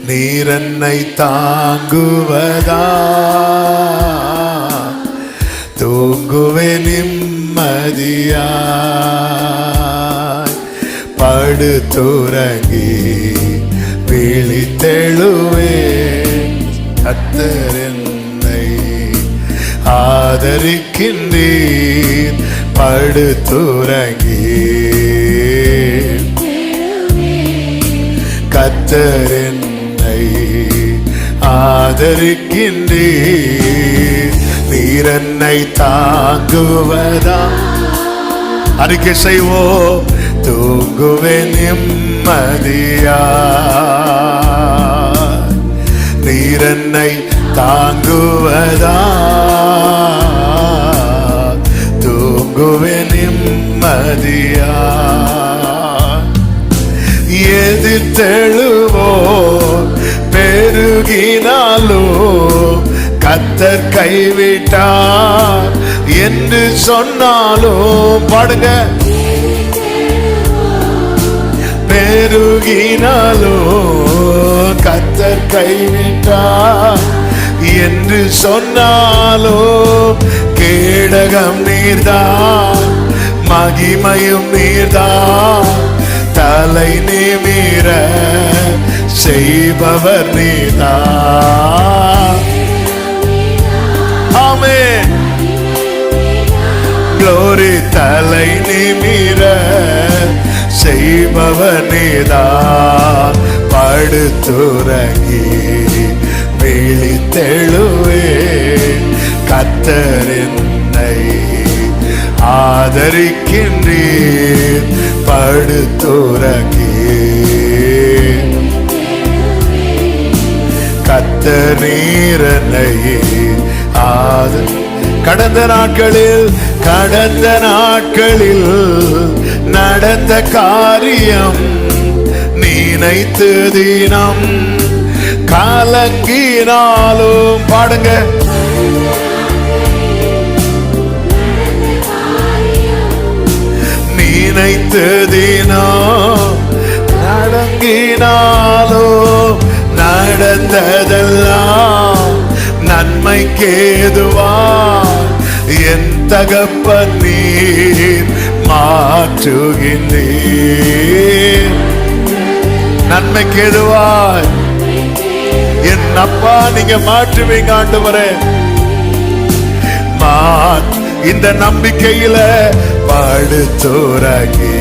நீர் என்னை தாங்குவதா தூங்குவே நிம்மதியாய் படுத்துறங்கி விழித்தெழுவே கர்த்தர் என்னை ஆதரிக்கின்றீர் படுத்துறங்கி கர்த்தர் என்னை ஆதரிக்கின்றீர் நீர் என்னை தாங்குவதா அறிக்கை செய்வோம் தூங்குவே நிம்மதியா நீர் என்னை தாங்குவதா தூங்குவே நிம்மதியா எதிர்த்தெழுவோ பெருகினாலோ கர்த்தர் கைவிட்டார் என்று சொன்னாலும் பாடுங்க பெருகினாலோ கர்த்தர் கைவிட்டார் என்று சொன்னாலோ கேடகம் நீர்தான் மகிமையும் நீர்தான் தலை நிமிர செய்பவர் நீதான் ஆமென் glory தலை நிமிர செய்பவர் நீதான் படுத்துறங்கி விழித்தெழுவே கர்த்தர் என்னை ஆதரிக்கின்றீர் படுத்துறங்கி கர்த்தர் நீர் என்னை கடந்த நாட்களில் நடந்த காரியம் நினைத்து தினம் கலங்கினாலும் பாடுங்க நினைத்து தினம் நடங்கினாலும் நடந்ததெல்லாம் நன்மைக்கேதுவா என் தகப்பன் நீர் மாற்றுகின்றீர் நன்மைக்கேதுவாய் என் அப்பா நீங்க மாற்றுவீங்க ஆண்டவரே இந்த நம்பிக்கையில படுத்துறங்கி